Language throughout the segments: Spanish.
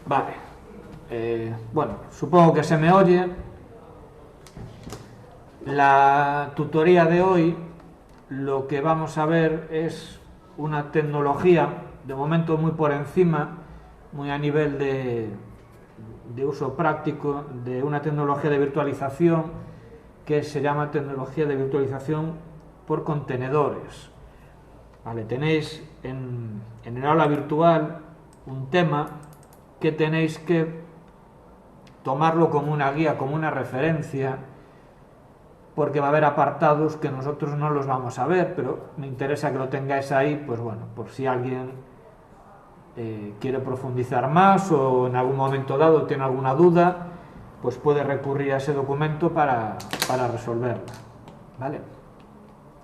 Vale. Bueno, supongo que se me oye. La tutoría de hoy lo que vamos a ver es una tecnología, de momento muy por encima, muy a nivel de uso práctico, de una tecnología de virtualización que se llama tecnología de virtualización por contenedores. Vale, tenéis en el aula virtual un tema que tenéis que tomarlo como una guía, como una referencia, porque va a haber apartados que nosotros no los vamos a ver, pero me interesa que lo tengáis ahí, pues bueno, por si alguien quiere profundizar más o en algún momento dado tiene alguna duda, pues puede recurrir a ese documento para resolverla. ¿Vale?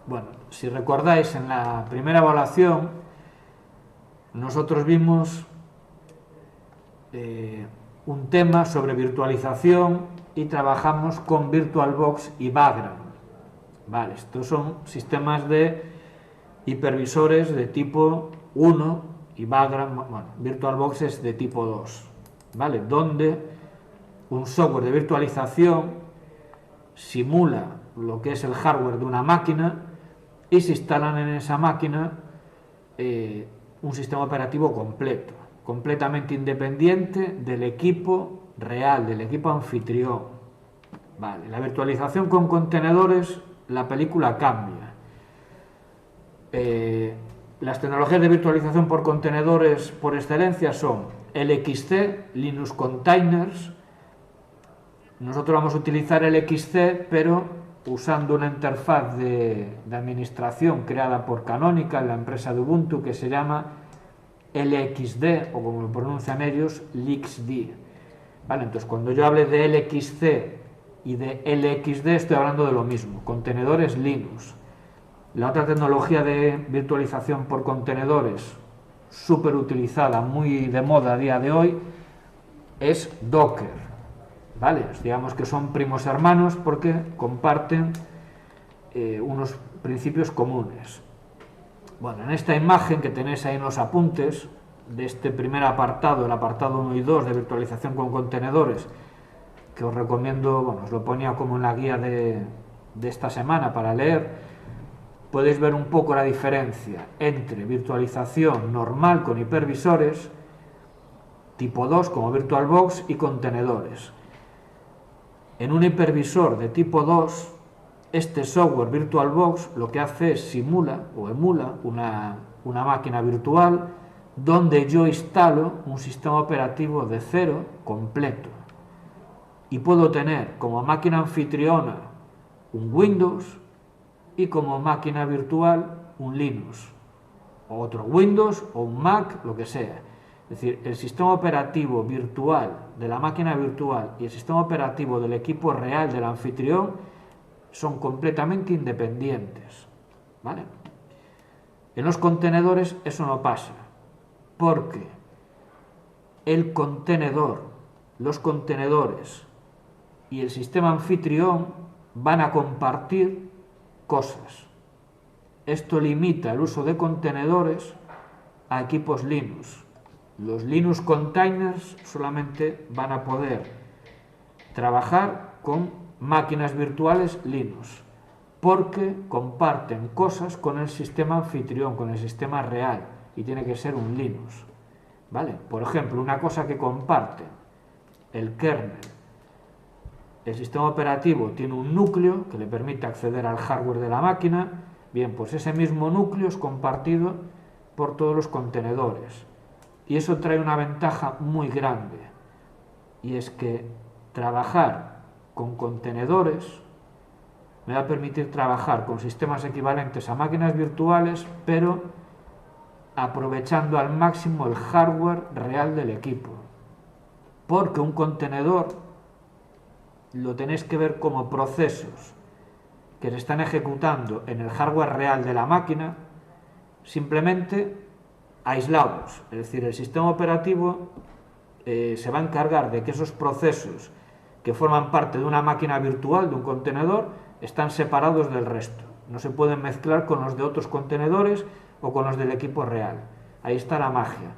Bueno, si recordáis, en la primera evaluación nosotros vimos un tema sobre virtualización y trabajamos con VirtualBox y Vagrant. Vale, estos son sistemas de hipervisores de tipo 1 y Vagrant, bueno, VirtualBox es de tipo 2, ¿vale? Donde un software de virtualización simula lo que es el hardware de una máquina y se instalan en esa máquina un sistema operativo completo, completamente independiente del equipo real, del equipo anfitrión. Vale, la virtualización con contenedores, la película cambia. Las tecnologías de virtualización por contenedores por excelencia son LXC, Linux Containers. Nosotros vamos a utilizar el LXC, pero usando una interfaz de administración creada por Canonical, la empresa de Ubuntu, que se llama LXD, o como lo pronuncian ellos, LXD. Vale, entonces cuando yo hable de LXC y de LXD estoy hablando de lo mismo, contenedores Linux. La otra tecnología de virtualización por contenedores súper utilizada, muy de moda a día de hoy, es Docker. ¿Vale? Digamos que son primos hermanos porque comparten unos principios comunes. Bueno, en esta imagen que tenéis ahí en los apuntes de este primer apartado, el apartado 1 y 2 de virtualización con contenedores, que os recomiendo, bueno, os lo ponía como en la guía de esta semana para leer, podéis ver un poco la diferencia entre virtualización normal con hipervisores, tipo 2 como VirtualBox y contenedores. En un hipervisor de tipo 2, este software VirtualBox lo que hace es simula o emula una máquina virtual donde yo instalo un sistema operativo de cero completo. Y puedo tener como máquina anfitriona un Windows y como máquina virtual un Linux, o otro Windows o un Mac, lo que sea. Es decir, el sistema operativo virtual de la máquina virtual y el sistema operativo del equipo real del anfitrión son completamente independientes. ¿Vale? En los contenedores eso no pasa, porque el contenedor, los contenedores y el sistema anfitrión van a compartir cosas. Esto limita el uso de contenedores a equipos Linux. Los Linux Containers solamente van a poder trabajar con máquinas virtuales Linux, porque comparten cosas con el sistema anfitrión, con el sistema real, y tiene que ser un Linux. ¿Vale? Por ejemplo, una cosa que comparte el kernel, el sistema operativo tiene un núcleo que le permite acceder al hardware de la máquina. Bien, pues ese mismo núcleo es compartido por todos los contenedores. Y eso trae una ventaja muy grande, y es que trabajar con contenedores me va a permitir trabajar con sistemas equivalentes a máquinas virtuales, pero aprovechando al máximo el hardware real del equipo. Porque un contenedor lo tenéis que ver como procesos que se están ejecutando en el hardware real de la máquina, simplemente aislados. Es decir, el sistema operativo se va a encargar de que esos procesos que forman parte de una máquina virtual, de un contenedor, están separados del resto. No se pueden mezclar con los de otros contenedores o con los del equipo real. Ahí está la magia.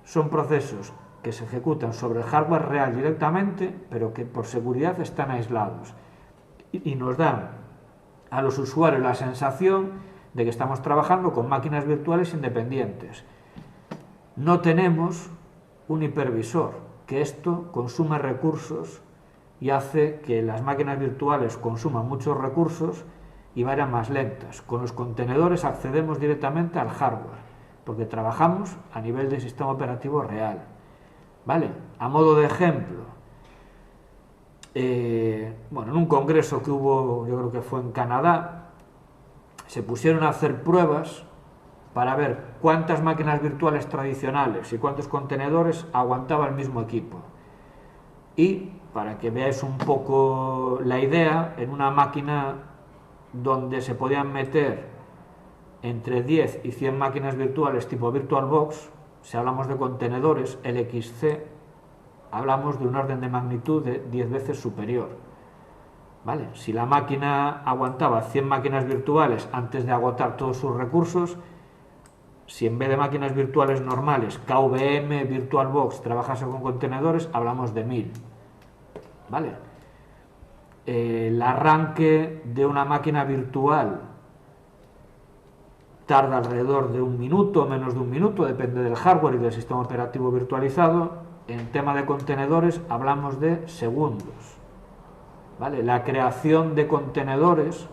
Son procesos que se ejecutan sobre el hardware real directamente, pero que por seguridad están aislados. Y nos dan a los usuarios la sensación de que estamos trabajando con máquinas virtuales independientes. No tenemos un hipervisor, que esto consume recursos y hace que las máquinas virtuales consuman muchos recursos y vayan más lentas. Con los contenedores accedemos directamente al hardware, porque trabajamos a nivel del sistema operativo real. ¿Vale? A modo de ejemplo, bueno, en un congreso que hubo, yo creo que fue en Canadá, se pusieron a hacer pruebas para ver cuántas máquinas virtuales tradicionales y cuántos contenedores aguantaba el mismo equipo. Y para que veáis un poco la idea, en una máquina donde se podían meter entre 10 y 100 máquinas virtuales tipo VirtualBox, si hablamos de contenedores LXC, hablamos de un orden de magnitud de 10 veces superior. ¿Vale? Si la máquina aguantaba 100 máquinas virtuales antes de agotar todos sus recursos, si en vez de máquinas virtuales normales, KVM, VirtualBox, trabajase con contenedores, hablamos de 1000. ¿Vale? El arranque de una máquina virtual tarda alrededor de 1 minuto o menos de 1 minuto, depende del hardware y del sistema operativo virtualizado. En tema de contenedores hablamos de segundos. ¿Vale? La creación de contenedores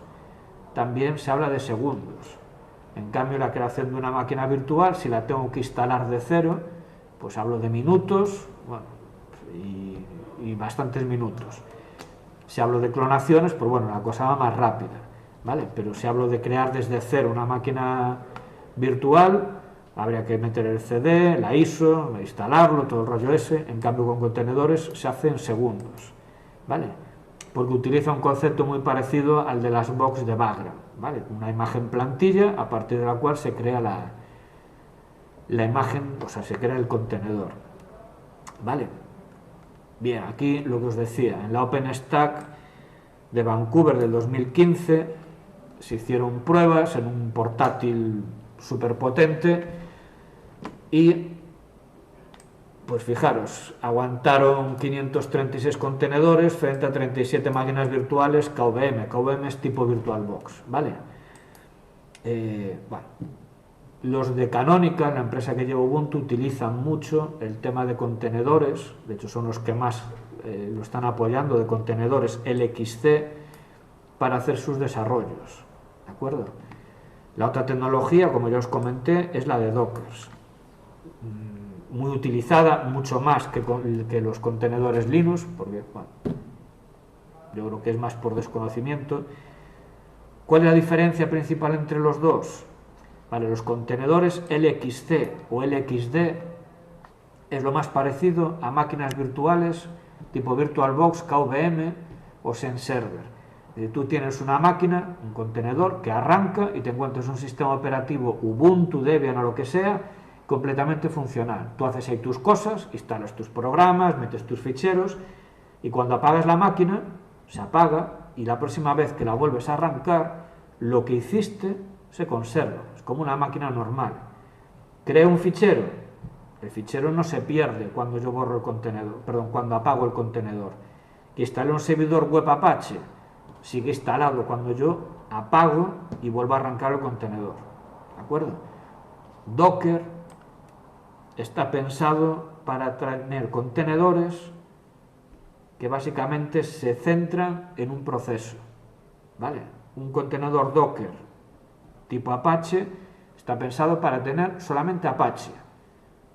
también se habla de segundos. En cambio, la creación de una máquina virtual, si la tengo que instalar de cero, pues hablo de minutos, bueno, y bastantes minutos. Si hablo de clonaciones, pues bueno, la cosa va más rápida, ¿vale? Pero si hablo de crear desde cero una máquina virtual, habría que meter el CD, la ISO, instalarlo, todo el rollo ese. En cambio, con contenedores se hace en segundos, ¿vale? Porque utiliza un concepto muy parecido al de las box de Vagrant, ¿vale? Una imagen plantilla a partir de la cual se crea la imagen, o sea, se crea el contenedor, ¿vale? Bien, aquí lo que os decía, en la OpenStack de Vancouver del 2015 se hicieron pruebas en un portátil súper potente y, pues fijaros, aguantaron 536 contenedores frente a 37 máquinas virtuales KVM. KVM es tipo VirtualBox, ¿vale? Bueno, los de Canonical, la empresa que lleva Ubuntu, utilizan mucho el tema de contenedores, de hecho son los que más lo están apoyando, de contenedores LXC para hacer sus desarrollos, ¿de acuerdo? La otra tecnología, como ya os comenté, es la de Docker, muy utilizada, mucho más que los contenedores Linux, porque bueno, yo creo que es más por desconocimiento. ¿Cuál es la diferencia principal entre los dos? Vale, los contenedores LXC o LXD es lo más parecido a máquinas virtuales tipo VirtualBox, KVM o XenServer. Tú tienes una máquina, un contenedor que arranca y te encuentras un sistema operativo Ubuntu, Debian o lo que sea, completamente funcional. Tú haces ahí tus cosas, instalas tus programas, metes tus ficheros y cuando apagas la máquina, se apaga y la próxima vez que la vuelves a arrancar, lo que hiciste se conserva. Es como una máquina normal. Creo un fichero. El fichero no se pierde cuando yo borro el contenedor, perdón, cuando apago el contenedor. Que instalé un servidor web Apache, sigue instalado cuando yo apago y vuelvo a arrancar el contenedor. ¿De acuerdo? Docker está pensado para tener contenedores que básicamente se centran en un proceso, ¿vale? Un contenedor Docker tipo Apache está pensado para tener solamente Apache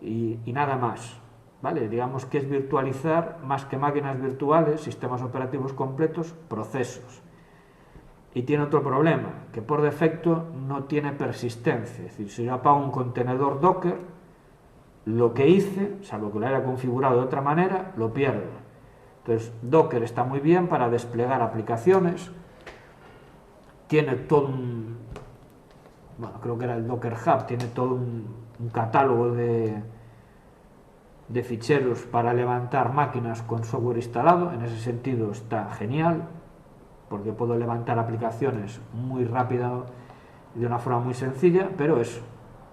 y nada más, ¿vale? Digamos que es virtualizar más que máquinas virtuales, sistemas operativos completos, procesos. Y tiene otro problema, que por defecto no tiene persistencia. Es decir, si yo apago un contenedor Docker, lo que hice, salvo que lo haya configurado de otra manera, lo pierdo. Entonces, Docker está muy bien para desplegar aplicaciones, tiene todo un... Bueno, creo que era el Docker Hub, tiene todo un catálogo de ficheros para levantar máquinas con software instalado. En ese sentido está genial, porque puedo levantar aplicaciones muy rápido y de una forma muy sencilla, pero eso,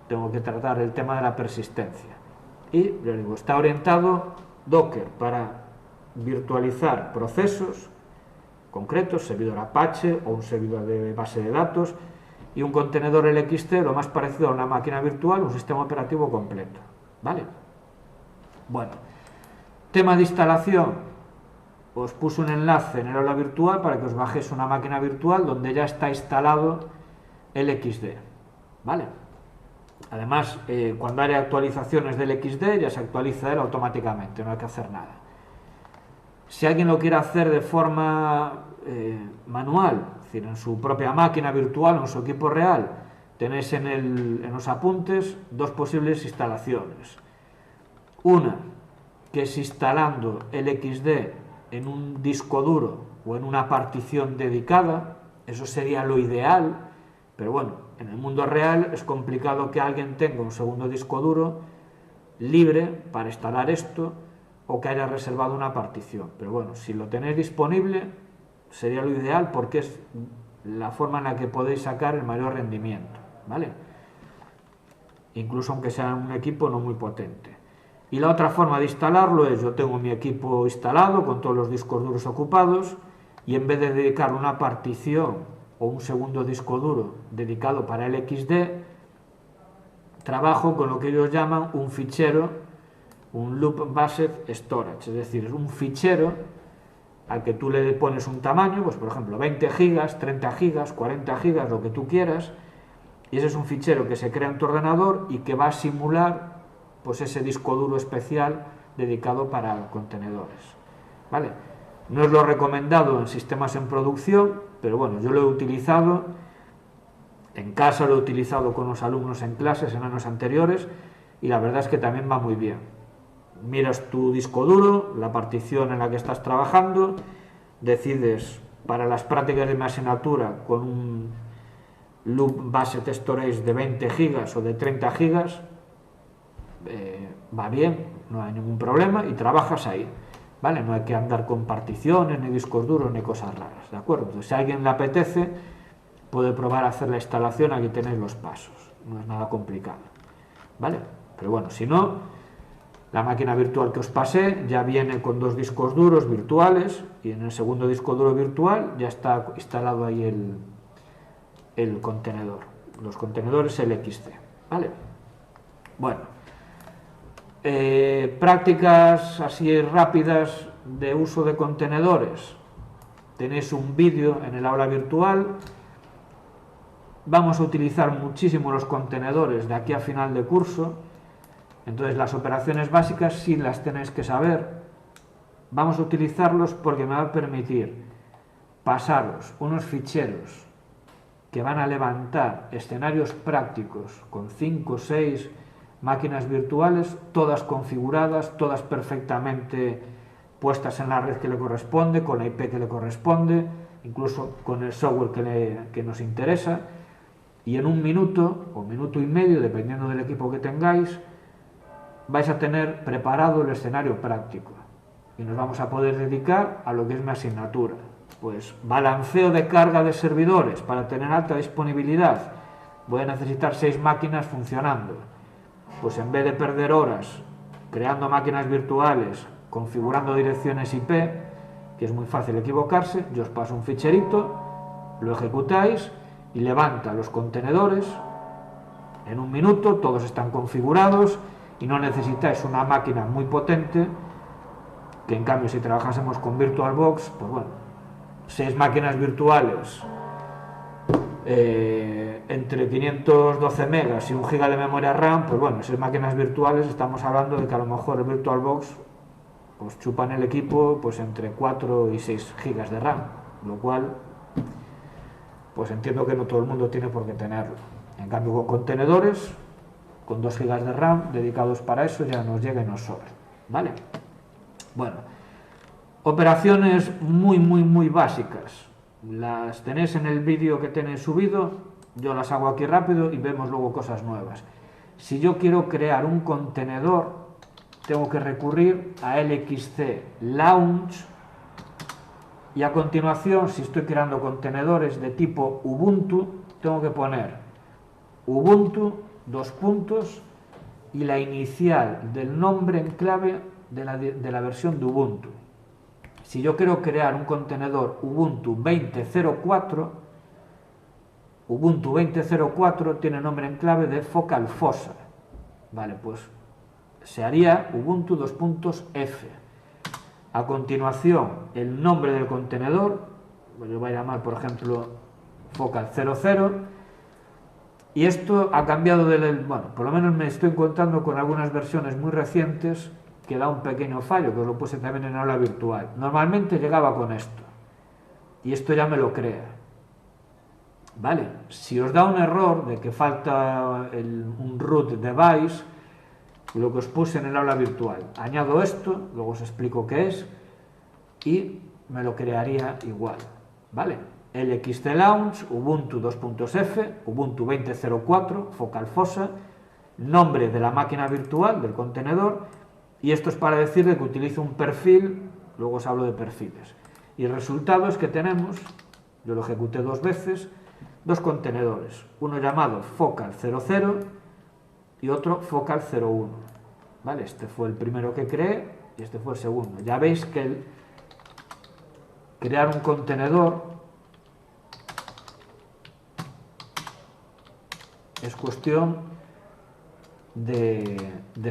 tengo que tratar el tema de la persistencia. Y, les digo, está orientado Docker para virtualizar procesos concretos, servidor Apache o un servidor de base de datos, y un contenedor LXT, lo más parecido a una máquina virtual, un sistema operativo completo. ¿Vale? Bueno, tema de instalación. Os puse un enlace en el aula virtual para que os bajéis una máquina virtual donde ya está instalado LXD. ¿Vale? Además, cuando hay actualizaciones del XD ya se actualiza él automáticamente, no hay que hacer nada. Si alguien lo quiere hacer de forma manual, es decir, en su propia máquina virtual o en su equipo real, tenéis en los apuntes dos posibles instalaciones. Una, que es instalando el XD en un disco duro o en una partición dedicada, eso sería lo ideal, pero bueno, en el mundo real es complicado que alguien tenga un segundo disco duro libre para instalar esto, o que haya reservado una partición. Pero bueno, si lo tenéis disponible sería lo ideal, porque es la forma en la que podéis sacar el mayor rendimiento, ¿vale? Incluso aunque sea un equipo no muy potente. Y la otra forma de instalarlo es: yo tengo mi equipo instalado con todos los discos duros ocupados, y en vez de dedicar una partición o un segundo disco duro dedicado para el XD, trabajo con lo que ellos llaman un fichero, un Loop Based Storage, es decir, es un fichero al que tú le pones un tamaño, pues por ejemplo 20 gigas, 30 gigas, 40 gigas, lo que tú quieras, y ese es un fichero que se crea en tu ordenador y que va a simular pues ese disco duro especial dedicado para contenedores, ¿vale? No es lo recomendado en sistemas en producción, pero bueno, yo lo he utilizado en casa, lo he utilizado con los alumnos en clases en años anteriores, y la verdad es que también va muy bien. Miras tu disco duro, la partición en la que estás trabajando, decides para las prácticas de mi asignatura con un Loop Based Storage de 20 gigas o de 30 gigas, va bien, no hay ningún problema, y trabajas ahí, ¿vale? No hay que andar con particiones, ni discos duros, ni cosas raras, ¿de acuerdo? Entonces, si a alguien le apetece, puede probar a hacer la instalación, aquí tenéis los pasos, no es nada complicado, ¿vale? Pero bueno, si no, la máquina virtual que os pasé ya viene con dos discos duros virtuales, y en el segundo disco duro virtual ya está instalado ahí el contenedor, los contenedores LXC, ¿vale? Bueno, prácticas así rápidas de uso de contenedores. Tenéis un vídeo en el aula virtual. Vamos a utilizar muchísimo los contenedores de aquí a final de curso. Entonces, las operaciones básicas sí las tenéis que saber. Vamos a utilizarlos porque me va a permitir pasaros unos ficheros que van a levantar escenarios prácticos con 5 o 6 máquinas virtuales, todas configuradas, todas perfectamente puestas en la red que le corresponde, con la IP que le corresponde, incluso con el software que nos interesa, y en un minuto o minuto y medio, dependiendo del equipo que tengáis, vais a tener preparado el escenario práctico y nos vamos a poder dedicar a lo que es mi asignatura. Pues balanceo de carga de servidores para tener alta disponibilidad. Voy a necesitar 6 máquinas funcionando. Pues en vez de perder horas creando máquinas virtuales, configurando direcciones IP, que es muy fácil equivocarse, yo os paso un ficherito, lo ejecutáis y levanta los contenedores en un minuto, todos están configurados y no necesitáis una máquina muy potente, que en cambio si trabajásemos con VirtualBox, pues bueno, 6 máquinas virtuales entre 512 megas y 1 giga de memoria RAM, pues bueno, 6 máquinas virtuales, estamos hablando de que a lo mejor el VirtualBox pues chupan el equipo pues entre 4 y 6 gigas de RAM, lo cual pues entiendo que no todo el mundo tiene por qué tenerlo. En cambio, con contenedores con 2 gigas de RAM dedicados para eso ya nos llega y nos sobra, ¿vale? Bueno, operaciones muy básicas, las tenéis en el vídeo que tenéis subido, yo las hago aquí rápido y vemos luego cosas nuevas. Si yo quiero crear un contenedor, tengo que recurrir a LXC Launch, y a continuación, si estoy creando contenedores de tipo Ubuntu, tengo que poner Ubuntu, y la inicial del nombre en clave de la versión de Ubuntu. Si yo quiero crear un contenedor Ubuntu 20.04, Ubuntu 20.04 tiene nombre en clave de focal fossa. Vale, pues se haría Ubuntu 2.f. A continuación, el nombre del contenedor, yo voy a llamar, por ejemplo, focal 00. Y esto ha cambiado bueno, por lo menos me estoy encontrando con algunas versiones muy recientes que da un pequeño fallo, que os lo puse también en aula virtual. Normalmente llegaba con esto, y esto ya me lo crea. Vale, si os da un error de que falta un root device, lo que os puse en el aula virtual, añado esto, luego os explico qué es, y me lo crearía igual. Vale, LXT Launch, Ubuntu 2.f, Ubuntu 20.04, focal fossa, nombre de la máquina virtual del contenedor, y esto es para decirle que utilizo un perfil, luego os hablo de perfiles. Y el resultado es que tenemos, yo lo ejecuté 2 veces, 2 contenedores, uno llamado focal 00 y otro focal 01. ¿Vale? Este fue el primero que creé y este fue el segundo. Ya veis que crear un contenedor es cuestión de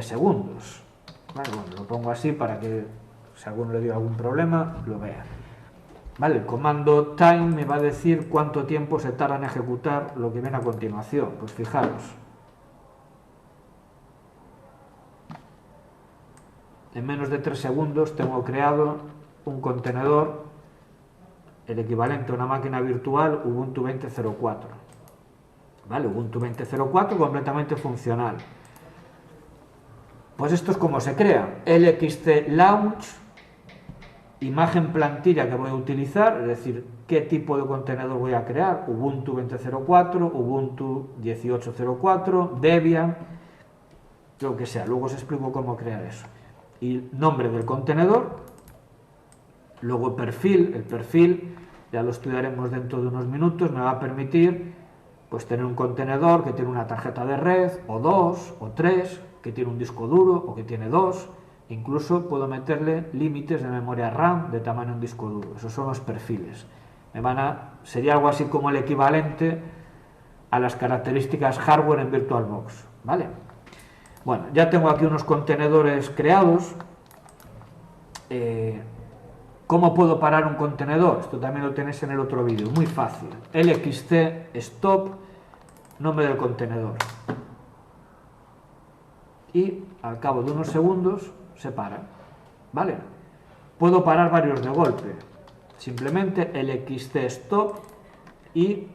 segundos. Vale, bueno, lo pongo así para que si alguno le dio algún problema lo vea. Vale, el comando time me va a decir cuánto tiempo se tarda en ejecutar lo que viene a continuación. Pues fijaros, en menos de 3 segundos tengo creado un contenedor, el equivalente a una máquina virtual Ubuntu 20.04. Vale, Ubuntu 20.04 completamente funcional. Pues esto es como se crea. LXT Launch, imagen plantilla que voy a utilizar, es decir, qué tipo de contenedor voy a crear, Ubuntu 20.04, Ubuntu 18.04, Debian, lo que sea, luego os explico cómo crear eso. Y nombre del contenedor, luego el perfil ya lo estudiaremos dentro de unos minutos, me va a permitir pues tener un contenedor que tiene una tarjeta de red, o 2, o 3, que tiene un disco duro, o que tiene 2, incluso puedo meterle límites de memoria RAM de tamaño de un disco duro. Esos son los perfiles. Sería algo así como el equivalente a las características hardware en VirtualBox, ¿vale? Bueno, ya tengo aquí unos contenedores creados. ¿Cómo puedo parar un contenedor? Esto también lo tenéis en el otro vídeo, muy fácil. LXT stop, nombre del contenedor. Y al cabo de unos segundos se para, ¿vale? Puedo parar varios de golpe. Simplemente LXT stop y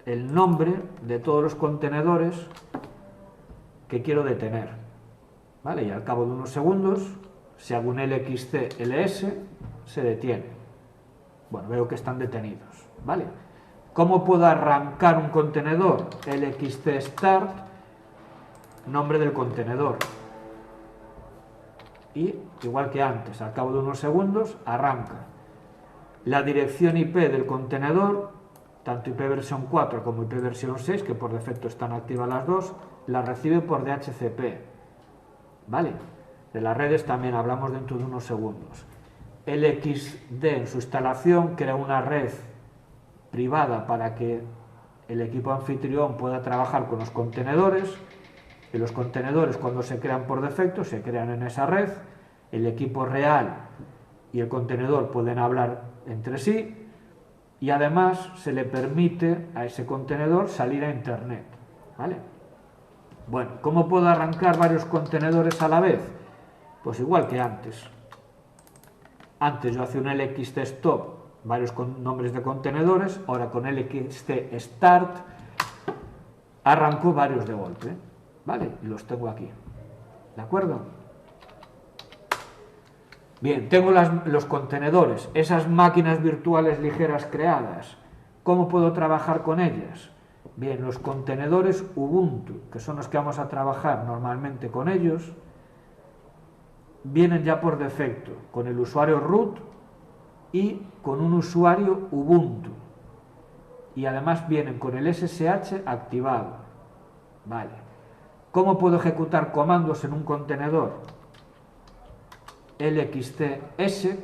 el nombre de todos los contenedores que quiero detener, ¿vale? Y al cabo de unos segundos, si hago un LXT ls, se detiene. Bueno, veo que están detenidos, ¿vale? ¿Cómo puedo arrancar un contenedor? LXT start, nombre del contenedor. Y, igual que antes, al cabo de unos segundos, arranca. La dirección IP del contenedor, tanto IP versión 4 como IP versión 6, que por defecto están activas las dos, la recibe por DHCP, ¿vale? De las redes también hablamos dentro de unos segundos. LXD en su instalación crea una red privada para que el equipo anfitrión pueda trabajar con los contenedores, y los contenedores, cuando se crean por defecto, se crean en esa red. El equipo real y el contenedor pueden hablar entre sí, y además se le permite a ese contenedor salir a internet, ¿vale? Bueno, ¿cómo puedo arrancar varios contenedores a la vez? Pues igual que antes. Antes yo hacía un LXT stop, varios nombres de contenedores, ahora con LXT start arranco varios de golpe, ¿vale? Y los tengo aquí, ¿de acuerdo? Bien, tengo los contenedores, esas máquinas virtuales ligeras creadas. ¿Cómo puedo trabajar con ellas? Bien, los contenedores Ubuntu, que son los que vamos a trabajar normalmente con ellos, vienen ya por defecto con el usuario root y con un usuario Ubuntu, y además vienen con el SSH activado, vale. ¿Cómo puedo ejecutar comandos en un contenedor? lxt exec.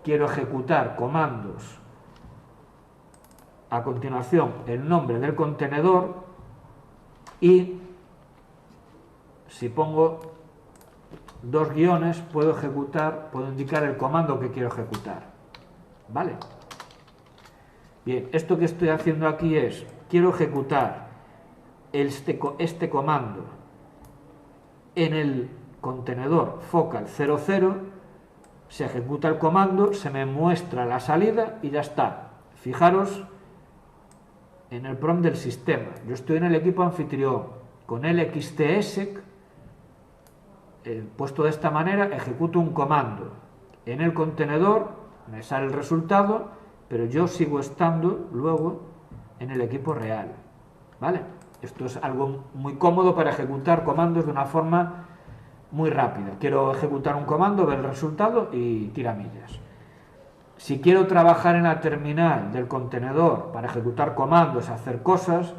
Quiero ejecutar comandos. A continuación, el nombre del contenedor, y si pongo dos guiones, puedo indicar el comando que quiero ejecutar. ¿Vale? Bien, esto que estoy haciendo aquí es, quiero ejecutar este comando en el contenedor focal 00, se ejecuta el comando, se me muestra la salida y ya está. Fijaros en el prompt del sistema. Yo estoy en el equipo anfitrión con lxt-exec, puesto de esta manera, ejecuto un comando. En el contenedor me sale el resultado, pero yo sigo estando luego en el equipo real. ¿Vale? Esto es algo muy cómodo para ejecutar comandos de una forma muy rápida. Quiero ejecutar un comando, ver el resultado y tiramillas. Si quiero trabajar en la terminal del contenedor para ejecutar comandos, hacer cosas,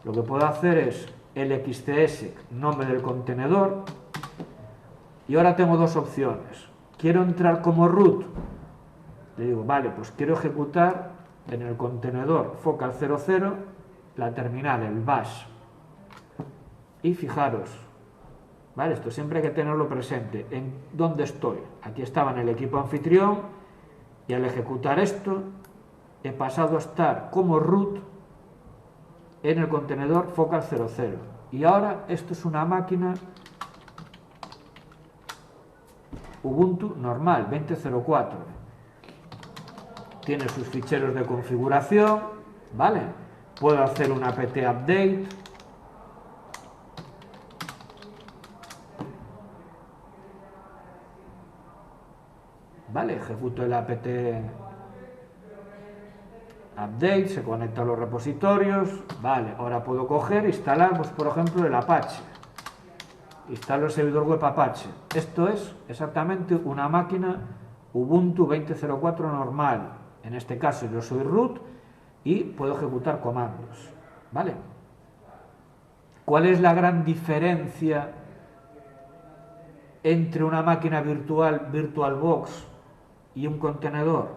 lo que puedo hacer es lxt-exec, nombre del contenedor, y ahora tengo dos opciones. Quiero entrar como root, le digo, vale, pues quiero ejecutar en el contenedor focal 00 la terminal, el bash. Y fijaros, ¿vale? Esto siempre hay que tenerlo presente. ¿En dónde estoy? Aquí estaba en el equipo anfitrión y al ejecutar esto he pasado a estar como root en el contenedor focal 00. Y ahora esto es una máquina Ubuntu normal, 20.04. Tiene sus ficheros de configuración, ¿vale? Puedo hacer un apt update. Vale, ejecuto el apt update, se conecta a los repositorios. Vale, ahora puedo coger e instalar, pues, por ejemplo, el Apache. Instalo el servidor web Apache. Esto es exactamente una máquina Ubuntu 20.04 normal. En este caso yo soy root y puedo ejecutar comandos. ¿Vale? ¿Cuál es la gran diferencia entre una máquina virtual VirtualBox y un contenedor?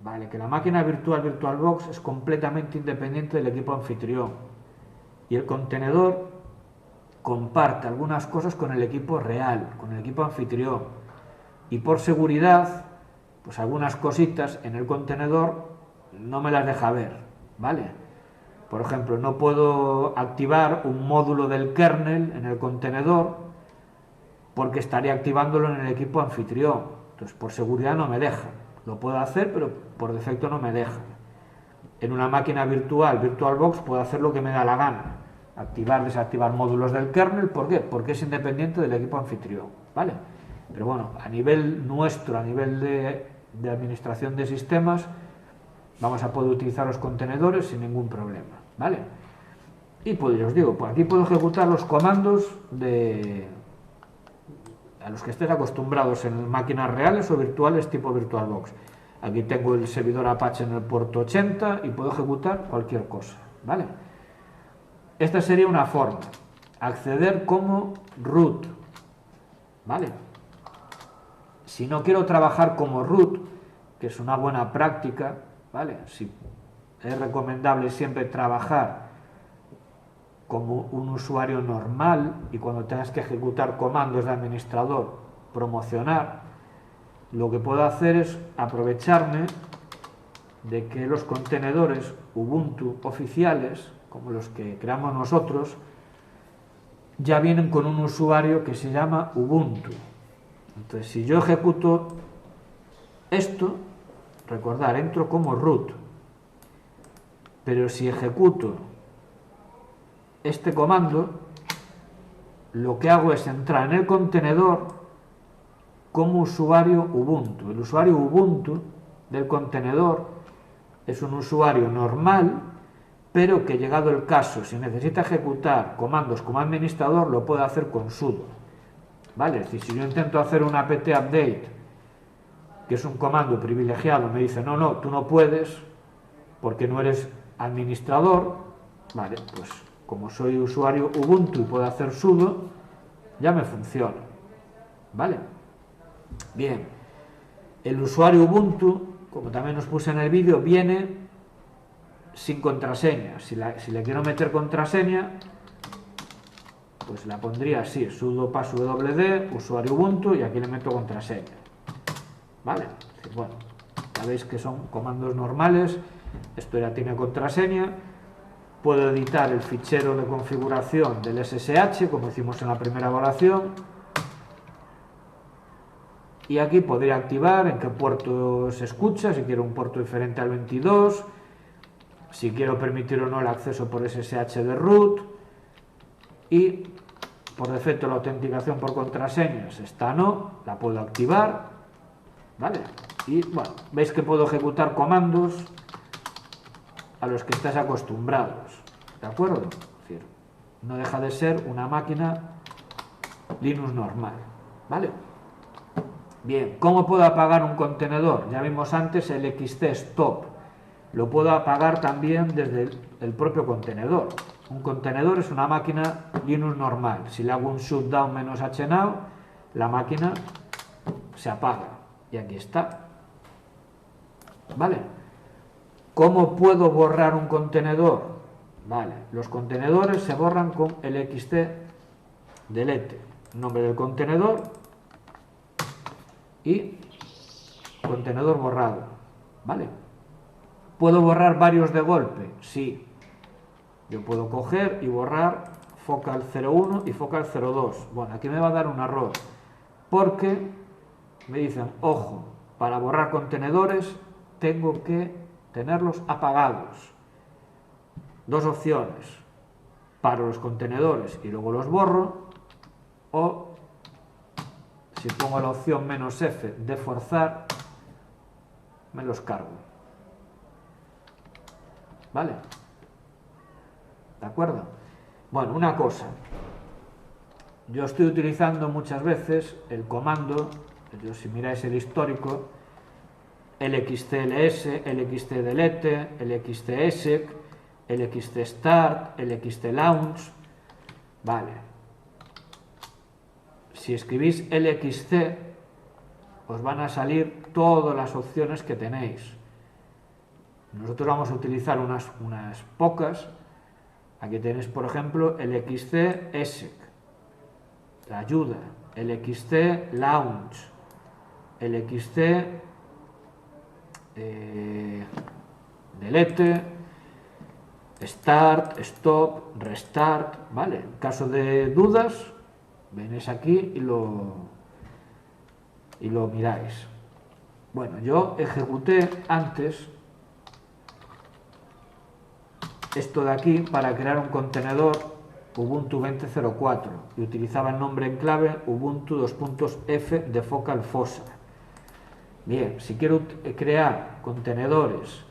Vale, que la máquina virtual VirtualBox es completamente independiente del equipo anfitrión y el contenedor comparte algunas cosas con el equipo real, con el equipo anfitrión, y por seguridad, pues algunas cositas en el contenedor no me las deja ver, ¿vale? Por ejemplo, no puedo activar un módulo del kernel en el contenedor porque estaría activándolo en el equipo anfitrión. Entonces, por seguridad no me deja. Lo puedo hacer, pero por defecto no me deja. En una máquina virtual, VirtualBox, puedo hacer lo que me da la gana. Activar, desactivar módulos del kernel. ¿Por qué? Porque es independiente del equipo anfitrión, ¿vale? Pero bueno, a nivel nuestro, a nivel de administración de sistemas, vamos a poder utilizar los contenedores sin ningún problema, ¿vale? Y pues os digo, pues aquí puedo ejecutar los comandos a los que estés acostumbrados en máquinas reales o virtuales tipo VirtualBox. Aquí tengo el servidor Apache en el puerto 80 y puedo ejecutar cualquier cosa, ¿vale? Esta sería una forma, acceder como root, ¿vale? Si no quiero trabajar como root, que es una buena práctica, ¿vale? Es recomendable siempre trabajar como un usuario normal y cuando tengas que ejecutar comandos de administrador, promocionar. Lo que puedo hacer es aprovecharme de que los contenedores Ubuntu oficiales, como los que creamos nosotros, ya vienen con un usuario que se llama Ubuntu. Entonces, si yo ejecuto esto, recordar, entro como root, pero si ejecuto este comando, lo que hago es entrar en el contenedor como usuario Ubuntu. El usuario Ubuntu del contenedor es un usuario normal, pero que llegado el caso, si necesita ejecutar comandos como administrador, lo puede hacer con sudo. ¿Vale? Es decir, si yo intento hacer un apt update, que es un comando privilegiado, me dice, no, tú no puedes, porque no eres administrador, vale, pues como soy usuario Ubuntu y puedo hacer sudo, ya me funciona, ¿vale? Bien, el usuario Ubuntu, como también os puse en el vídeo, viene sin contraseña. Si le quiero meter contraseña, pues la pondría así, sudo passwd, usuario Ubuntu, y aquí le meto contraseña, ¿vale? Bueno, ya veis que son comandos normales, esto ya tiene contraseña. Puedo editar el fichero de configuración del SSH, como hicimos en la primera evaluación, y aquí podría activar en qué puerto se escucha, si quiero un puerto diferente al 22, si quiero permitir o no el acceso por SSH de root, y por defecto la autenticación por contraseñas está no, la puedo activar, ¿vale? Y bueno, veis que puedo ejecutar comandos a los que estáis acostumbrados, ¿de acuerdo? Es decir, no deja de ser una máquina Linux normal, ¿vale? Bien, ¿cómo puedo apagar un contenedor? Ya vimos antes el XT Stop. Lo puedo apagar también desde el propio contenedor. Un contenedor es una máquina Linux normal. Si le hago un shutdown -hnow, la máquina se apaga. Y aquí está. ¿Vale? ¿Cómo puedo borrar un contenedor? Vale, los contenedores se borran con el XT delete. Nombre del contenedor y contenedor borrado. ¿Vale? ¿Puedo borrar varios de golpe? Sí. Yo puedo coger y borrar focal 01 y focal 02. Bueno, aquí me va a dar un error, porque me dicen, ojo, para borrar contenedores tengo que tenerlos apagados. Dos opciones: paro los contenedores y luego los borro, o si pongo la opción -F de forzar, me los cargo. ¿Vale? ¿De acuerdo? Bueno, una cosa. Yo estoy utilizando muchas veces el comando, si miráis el histórico, lxtls, lxtdelete, lxtexec, lxtstart, lxtlaunch. Vale. Si escribís lxt, os van a salir todas las opciones que tenéis. Nosotros vamos a utilizar unas pocas. Aquí tenéis, por ejemplo, el lxtexec, la ayuda, el lxtlaunch, el lxtdelete, start, stop, restart, ¿vale? En caso de dudas, venís aquí y lo miráis. Bueno, yo ejecuté antes esto de aquí para crear un contenedor Ubuntu 20.04 y utilizaba el nombre en clave Ubuntu F de focal fossa. Bien, si quiero crear contenedores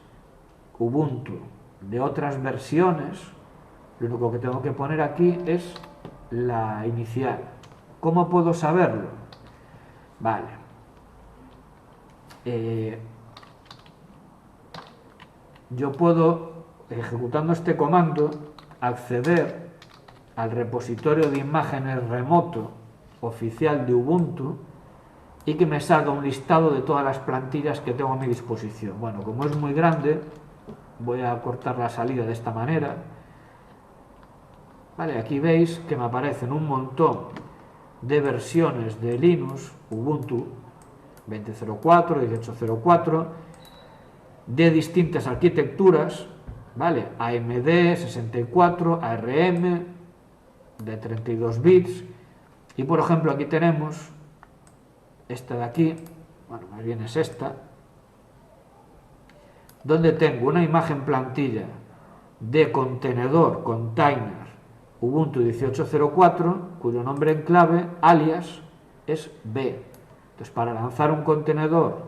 Ubuntu de otras versiones, lo único que tengo que poner aquí es la inicial. ¿Cómo puedo saberlo? Vale. Yo puedo, ejecutando este comando, acceder al repositorio de imágenes remoto oficial de Ubuntu y que me salga un listado de todas las plantillas que tengo a mi disposición. Bueno, como es muy grande, voy a cortar la salida de esta manera. Vale, aquí veis que me aparecen un montón de versiones de Linux, Ubuntu 20.04, 18.04, de distintas arquitecturas, ¿vale? AMD, 64, ARM, de 32 bits. Y por ejemplo aquí tenemos esta de aquí, bueno, más bien es esta, donde tengo una imagen plantilla de contenedor, container, Ubuntu 18.04, cuyo nombre en clave, alias, es B. Entonces, para lanzar un contenedor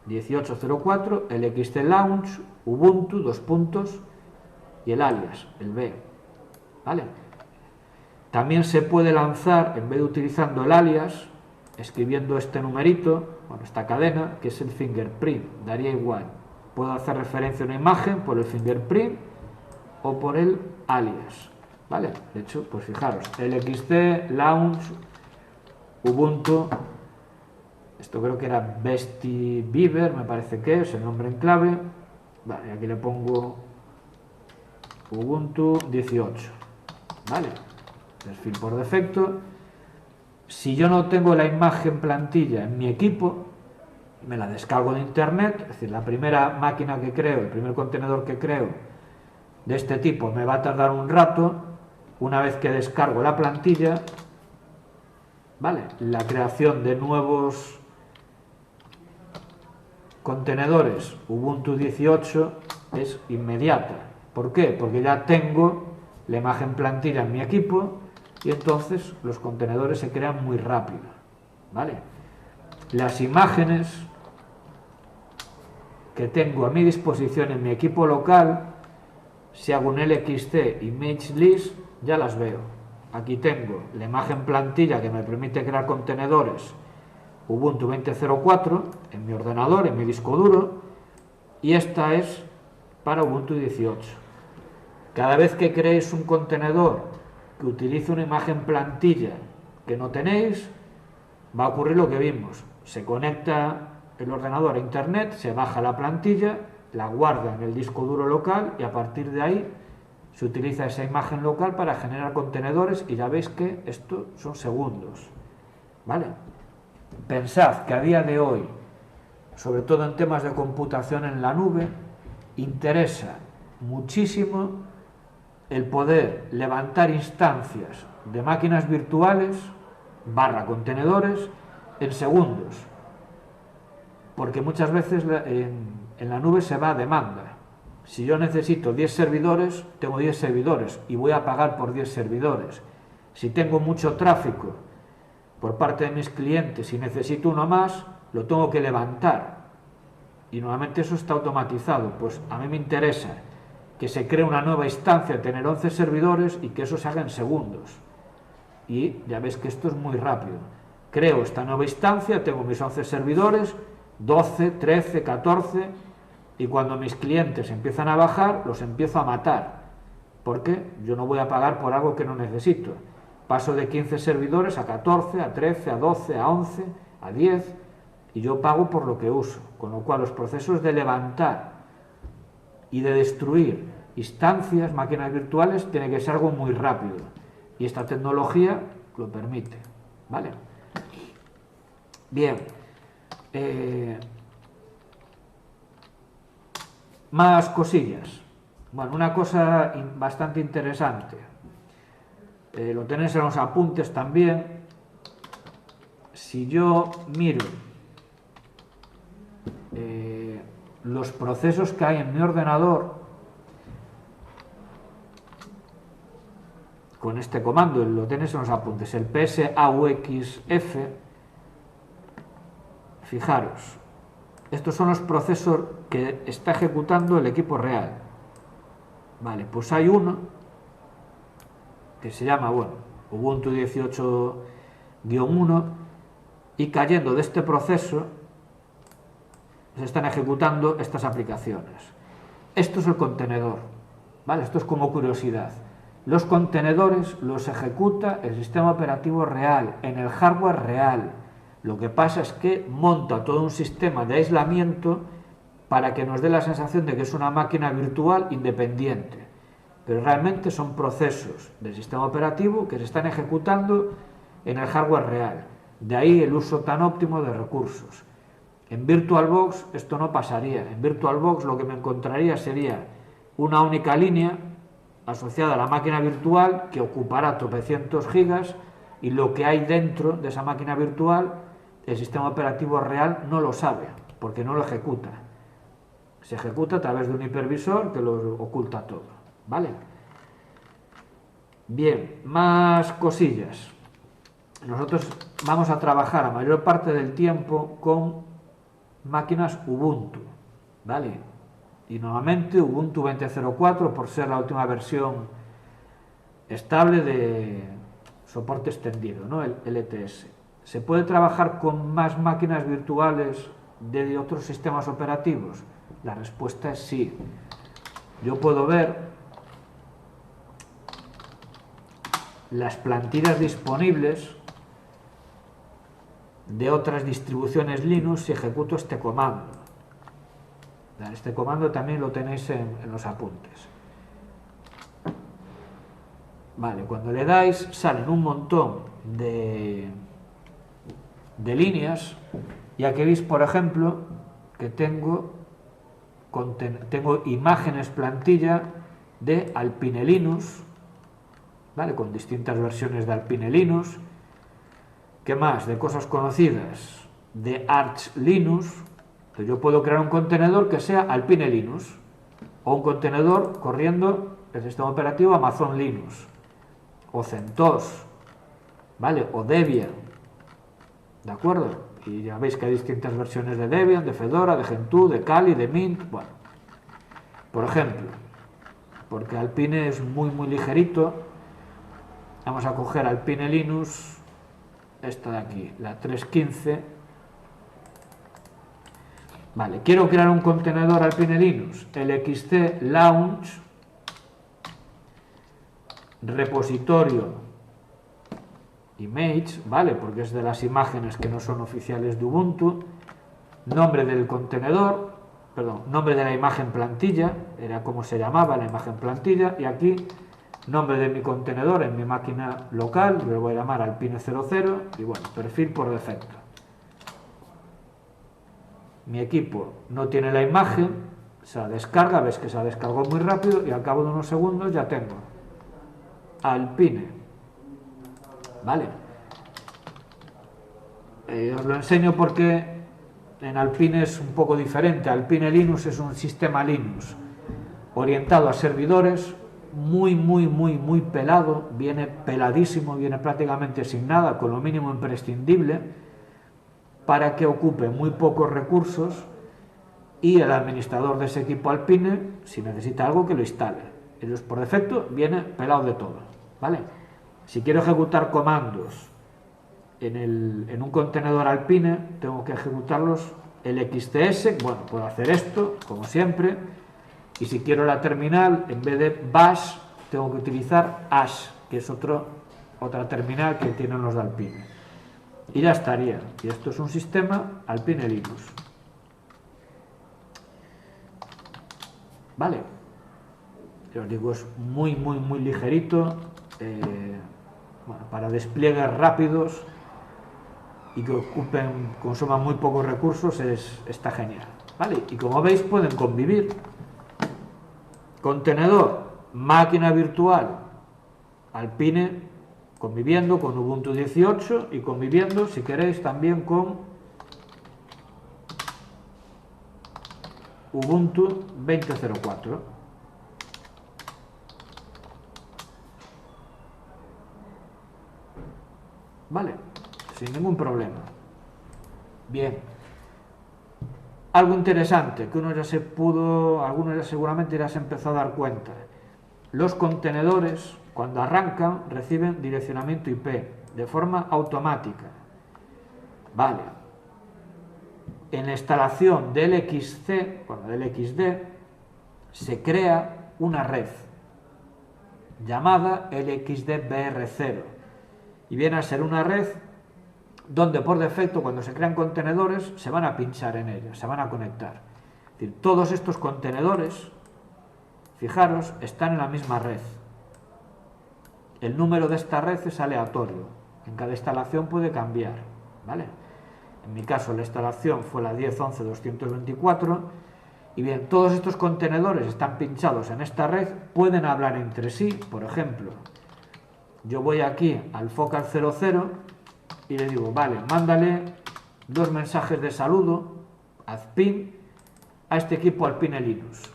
18.04, el xtlaunch, Ubuntu, dos puntos, y el alias, el B. ¿Vale? También se puede lanzar, en vez de utilizando el alias, escribiendo este numerito, bueno, esta cadena, que es el fingerprint, daría igual. Puedo hacer referencia a una imagen por el fingerprint o por el alias, ¿vale? De hecho, pues fijaros, LXC, Launch, Ubuntu, esto creo que era Bestie Beaver, me parece que es el nombre en clave. Vale, aquí le pongo Ubuntu 18, ¿vale? Perfil por defecto. Si yo no tengo la imagen plantilla en mi equipo, me la descargo de internet, es decir, la primera máquina que creo, el primer contenedor que creo de este tipo me va a tardar un rato. Una vez que descargo la plantilla, ¿vale? La creación de nuevos contenedores Ubuntu 18 es inmediata. ¿Por qué? Porque ya tengo la imagen plantilla en mi equipo y entonces los contenedores se crean muy rápido, ¿vale? Las imágenes que tengo a mi disposición en mi equipo local, si hago un LXC Image List, ya las veo. Aquí tengo la imagen plantilla que me permite crear contenedores Ubuntu 20.04 en mi ordenador, en mi disco duro, y esta es para Ubuntu 18. Cada vez que creéis un contenedor que utilice una imagen plantilla que no tenéis, va a ocurrir lo que vimos. Se conecta el ordenador a internet, se baja la plantilla, la guarda en el disco duro local y a partir de ahí se utiliza esa imagen local para generar contenedores y ya veis que esto son segundos, ¿vale? Pensad que a día de hoy, sobre todo en temas de computación en la nube, interesa muchísimo el poder levantar instancias de máquinas virtuales / contenedores en segundos, porque muchas veces en la nube se va a demanda. Si yo necesito 10 servidores, tengo 10 servidores y voy a pagar por 10 servidores. Si tengo mucho tráfico por parte de mis clientes y necesito uno más, lo tengo que levantar. Y normalmente eso está automatizado. Pues a mí me interesa que se cree una nueva instancia, tener 11 servidores y que eso se haga en segundos. Y ya ves que esto es muy rápido. Creo esta nueva instancia, tengo mis 11 servidores, 12, 13, 14, y cuando mis clientes empiezan a bajar, los empiezo a matar. Porque yo no voy a pagar por algo que no necesito. Paso de 15 servidores a 14, a 13, a 12, a 11, a 10, y yo pago por lo que uso. Con lo cual los procesos de levantar y de destruir instancias, máquinas virtuales, tiene que ser algo muy rápido. Y esta tecnología lo permite, ¿vale? Bien. Más cosillas. Bueno, una cosa bastante interesante. Lo tenéis en los apuntes también. Si yo miro los procesos que hay en mi ordenador con este comando, lo tenéis en los apuntes, el PSAUXF, fijaros, estos son los procesos que está ejecutando el equipo real. Vale, pues hay uno que se llama, bueno, Ubuntu 18-1, y cayendo de este proceso se están ejecutando estas aplicaciones. Esto es el contenedor, ¿vale? Esto es como curiosidad. Los contenedores los ejecuta el sistema operativo real, en el hardware real. Lo que pasa es que monta todo un sistema de aislamiento para que nos dé la sensación de que es una máquina virtual independiente. Pero realmente son procesos del sistema operativo que se están ejecutando en el hardware real. De ahí el uso tan óptimo de recursos. En VirtualBox esto no pasaría. En VirtualBox lo que me encontraría sería una única línea asociada a la máquina virtual que ocupará tropecientos gigas, y lo que hay dentro de esa máquina virtual el sistema operativo real no lo sabe porque no lo ejecuta. Se ejecuta a través de un hipervisor que lo oculta todo, ¿vale? Bien, más cosillas. Nosotros vamos a trabajar la mayor parte del tiempo con máquinas Ubuntu, ¿vale? Y normalmente Ubuntu 20.04, por ser la última versión estable de soporte extendido, ¿no? El LTS. ¿Se puede trabajar con más máquinas virtuales de otros sistemas operativos? La respuesta es sí. Yo puedo ver las plantillas disponibles de otras distribuciones Linux si ejecuto este comando. Este comando también lo tenéis en los apuntes. Vale, cuando le dais salen un montón de líneas, y aquí veis, por ejemplo, que tengo imágenes plantilla de Alpine Linux, ¿vale? Con distintas versiones de Alpine Linux. ¿Qué más? De cosas conocidas, de Arch Linux. Entonces yo puedo crear un contenedor que sea Alpine Linux, o un contenedor corriendo el sistema operativo Amazon Linux, o CentOS, ¿vale? O Debian, ¿de acuerdo? Y ya veis que hay distintas versiones de Debian, de Fedora, de Gentoo, de Kali, de Mint. Bueno, por ejemplo, porque Alpine es muy ligerito, vamos a coger Alpine Linux, esta de aquí, la 3.15. Vale, quiero crear un contenedor Alpine Linux, LXC launch, repositorio image, ¿vale? Porque es de las imágenes que no son oficiales de Ubuntu, nombre del contenedor, perdón, nombre de la imagen plantilla, era como se llamaba la imagen plantilla, y aquí nombre de mi contenedor en mi máquina local, lo voy a llamar Alpine 00, y bueno, perfil por defecto. Mi equipo no tiene la imagen, se la descarga, ves que se la descargó muy rápido, y al cabo de unos segundos ya tengo Alpine, ¿vale? Os lo enseño porque en Alpine es un poco diferente. Alpine Linux es un sistema Linux orientado a servidores, muy pelado, viene peladísimo, viene prácticamente sin nada, con lo mínimo imprescindible, para que ocupe muy pocos recursos, y el administrador de ese equipo Alpine, si necesita algo, que lo instale. Ellos por defecto viene pelado de todo, ¿vale? Si quiero ejecutar comandos en un contenedor Alpine, tengo que ejecutarlos LXCS, bueno, puedo hacer esto, como siempre, y si quiero la terminal, en vez de bash, tengo que utilizar ash, que es otra terminal que tienen los de Alpine. Y ya estaría. Y esto es un sistema Alpine Linux. Vale. Yo os digo, es muy ligerito. Bueno, para despliegues rápidos y que consuman muy pocos recursos, está genial. Vale. Y como veis, pueden convivir. Contenedor, máquina virtual, Alpine, conviviendo con Ubuntu 18 y conviviendo, si queréis, también con Ubuntu 20.04. Vale, sin ningún problema. Bien. Algo interesante que algunos ya seguramente ya se empezó a dar cuenta. Los contenedores, cuando arrancan, reciben direccionamiento IP de forma automática. Vale. En la instalación del LXC, bueno, del LXD, se crea una red llamada LXD-BR0 y viene a ser una red donde por defecto, cuando se crean contenedores, se van a pinchar en ella, se van a conectar. Es decir, todos estos contenedores, fijaros, están en la misma red. El número de esta red es aleatorio, en cada instalación puede cambiar, ¿vale? En mi caso la instalación fue la 10.11.224, y bien, todos estos contenedores están pinchados en esta red, pueden hablar entre sí. Por ejemplo, yo voy aquí al focal 00 y le digo, vale, mándale 2 mensajes de saludo, haz ping a este equipo Alpine Linux,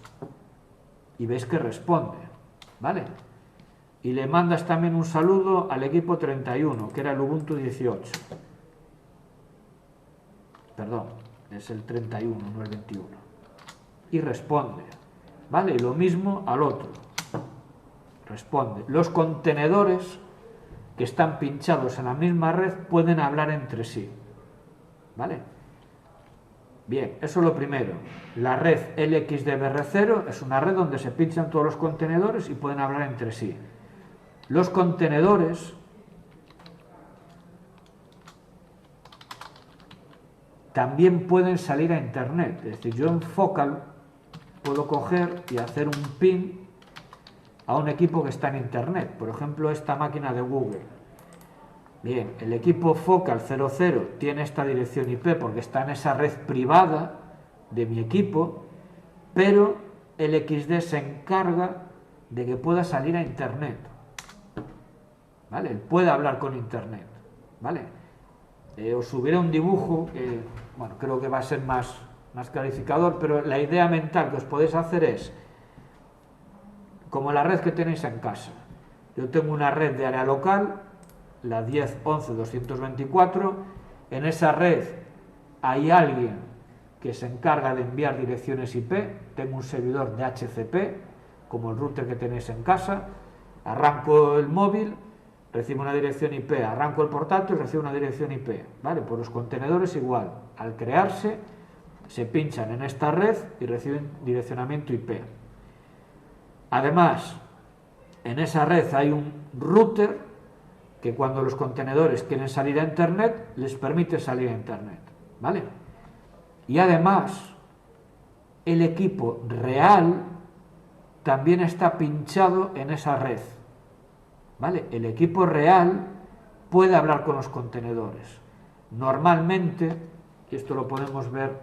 y veis que responde, ¿vale? Y le mandas también un saludo al equipo 31, que era el Ubuntu 18. Perdón, es el 31, no el 21. Y responde, ¿vale? Y lo mismo al otro, responde. Los contenedores que están pinchados en la misma red pueden hablar entre sí, ¿vale? Bien, eso es lo primero. La red LXDBR0 es una red donde se pinchan todos los contenedores y pueden hablar entre sí. Los contenedores también pueden salir a internet. Es decir, yo en Focal puedo coger y hacer un pin a un equipo que está en internet. Por ejemplo, esta máquina de Google. Bien, el equipo Focal 00 tiene esta dirección IP porque está en esa red privada de mi equipo, pero el XD se encarga de que pueda salir a internet. ¿Vale? Él puede hablar con internet. ¿Vale? Os subiré un dibujo que, bueno, creo que va a ser más clarificador, pero la idea mental que os podéis hacer es como la red que tenéis en casa. Yo tengo una red de área local, la 10.11.224. En esa red hay alguien que se encarga de enviar direcciones IP. Tengo un servidor de HCP, como el router que tenéis en casa. Arranco el móvil, recibo una dirección IP, arranco el portátil y recibo una dirección IP. ¿Vale? Pues los contenedores igual. Al crearse, se pinchan en esta red y reciben direccionamiento IP. Además, en esa red hay un router que cuando los contenedores quieren salir a internet, les permite salir a internet. ¿Vale? Y además, el equipo real también está pinchado en esa red. ¿Vale? El equipo real puede hablar con los contenedores. Normalmente, y esto lo podemos ver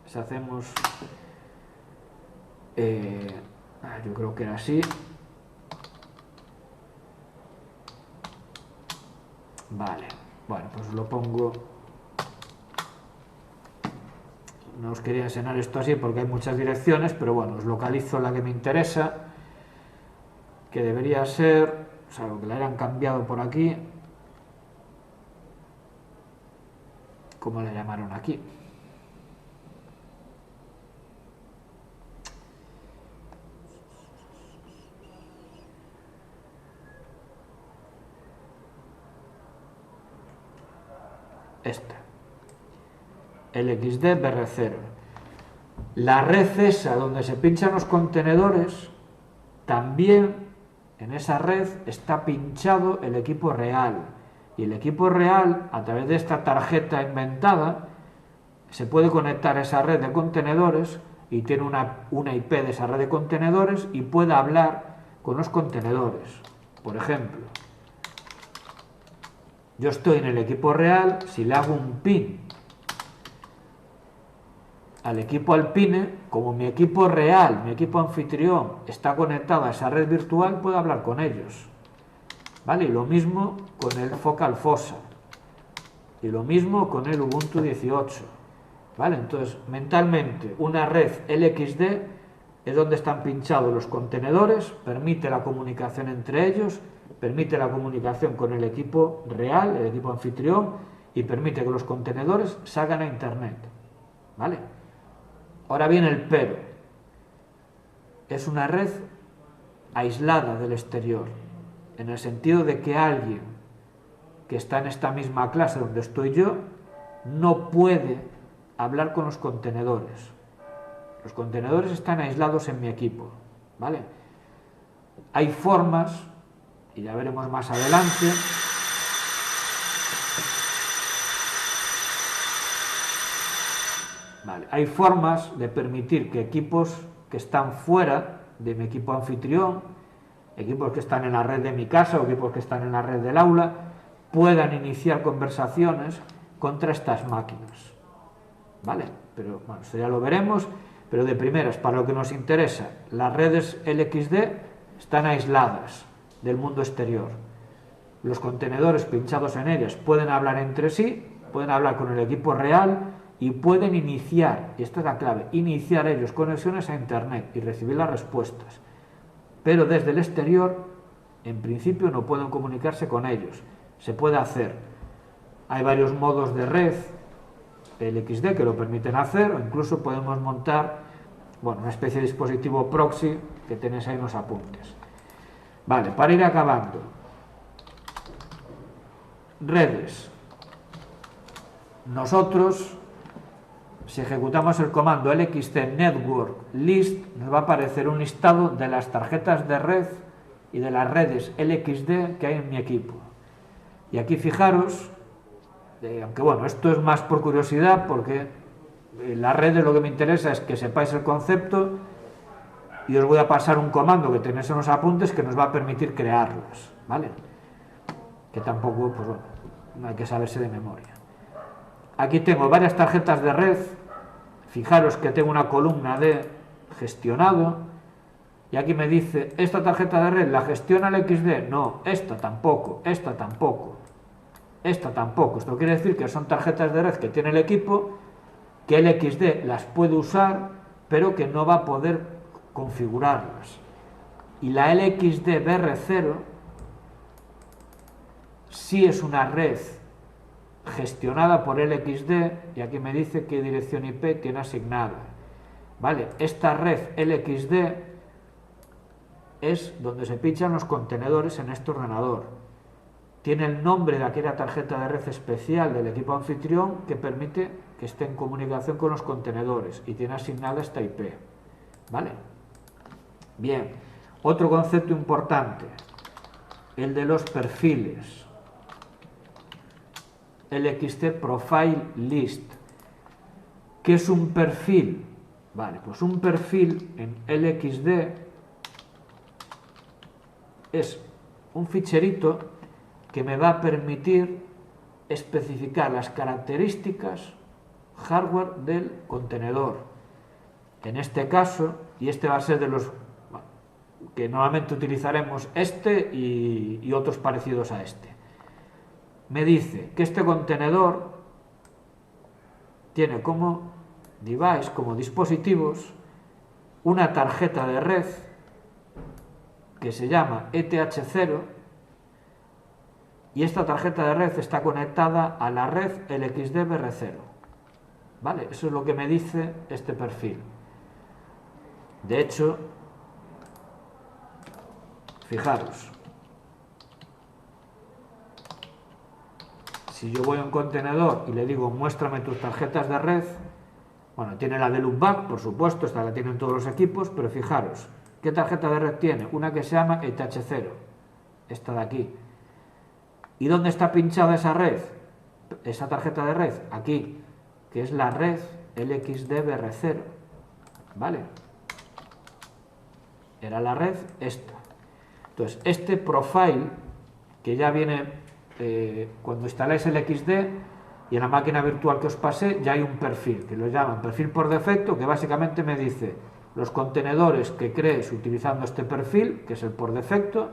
si hacemos, yo creo que era así. Vale, bueno, pues lo pongo. No os quería enseñar esto así porque hay muchas direcciones, pero bueno, os localizo la que me interesa, que debería ser, salvo que la hayan cambiado por aquí. ¿Cómo la llamaron aquí? Esta. El XD BR0. La red esa donde se pinchan los contenedores, también en esa red está pinchado el equipo real. Y el equipo real, a través de esta tarjeta inventada, se puede conectar a esa red de contenedores y tiene una IP de esa red de contenedores y puede hablar con los contenedores. Por ejemplo, yo estoy en el equipo real, si le hago un pin al equipo Alpine, como mi equipo real, mi equipo anfitrión, está conectado a esa red virtual, puedo hablar con ellos. ¿Vale? Y lo mismo con el Focal Fossa. Y lo mismo con el Ubuntu 18. ¿Vale? Entonces, mentalmente, una red LXD es donde están pinchados los contenedores, permite la comunicación entre ellos, permite la comunicación con el equipo real, el equipo anfitrión, y permite que los contenedores salgan a internet. ¿Vale? Ahora viene el pero. Es una red aislada del exterior, en el sentido de que alguien que está en esta misma clase donde estoy yo no puede hablar con los contenedores. Los contenedores están aislados en mi equipo. ¿Vale? Hay formas, y ya veremos más adelante, ¿vale? Hay formas de permitir que equipos que están fuera de mi equipo anfitrión, equipos que están en la red de mi casa o equipos que están en la red del aula, puedan iniciar conversaciones contra estas máquinas. ¿Vale? Pero bueno, eso ya lo veremos, pero de primeras, para lo que nos interesa, las redes LXD están aisladas del mundo exterior. Los contenedores pinchados en ellas pueden hablar entre sí, pueden hablar con el equipo real y pueden iniciar, y esta es la clave, iniciar ellos conexiones a internet y recibir las respuestas. Pero desde el exterior, en principio, no pueden comunicarse con ellos. Se puede hacer. Hay varios modos de red LXD que lo permiten hacer, o incluso podemos montar, bueno, una especie de dispositivo proxy que tenéis ahí en los apuntes. Vale, para ir acabando. Redes. Nosotros, si ejecutamos el comando lxt network list, nos va a aparecer un listado de las tarjetas de red y de las redes LXD que hay en mi equipo. Y aquí fijaros, aunque bueno, esto es más por curiosidad, porque las redes lo que me interesa es que sepáis el concepto, y os voy a pasar un comando que tenéis en los apuntes que nos va a permitir crearlas, ¿vale? Que tampoco, pues bueno, no hay que saberse de memoria. Aquí tengo varias tarjetas de red. Fijaros que tengo una columna de gestionado, y aquí me dice, esta tarjeta de red la gestiona el XD, no, esta tampoco, esta tampoco, esta tampoco. Esto quiere decir que son tarjetas de red que tiene el equipo, que el XD las puede usar, pero que no va a poder configurarlas. Y la LXD BR0 sí es una red gestionada por LXD, y aquí me dice qué dirección IP tiene asignada. Vale, esta red LXD es donde se pinchan los contenedores en este ordenador. Tiene el nombre de aquella tarjeta de red especial del equipo anfitrión que permite que esté en comunicación con los contenedores, y tiene asignada esta IP. ¿Vale? Bien, otro concepto importante, el de los perfiles. LXT Profile List. ¿Qué es un perfil? Vale, pues un perfil en LXD es un ficherito que me va a permitir especificar las características hardware del contenedor. En este caso, y este va a ser de los que normalmente utilizaremos, este y otros parecidos a este, me dice que este contenedor tiene como device, como dispositivos, una tarjeta de red que se llama ETH0, y esta tarjeta de red está conectada a la red LXD-BR0. ¿Vale? Eso es lo que me dice este perfil. De hecho, fijaros, si yo voy a un contenedor y le digo muéstrame tus tarjetas de red, bueno, tiene la de loopback, por supuesto, esta la tienen todos los equipos, pero fijaros, ¿qué tarjeta de red tiene? Una que se llama ETH0, esta de aquí. ¿Y dónde está pinchada esa red? Esa tarjeta de red, aquí, que es la red LXD-BR0, ¿vale? Era la red esta. Entonces, este profile, que ya viene cuando instaláis el XD, y en la máquina virtual que os pasé ya hay un perfil, que lo llaman perfil por defecto, que básicamente me dice los contenedores que crees utilizando este perfil, que es el por defecto,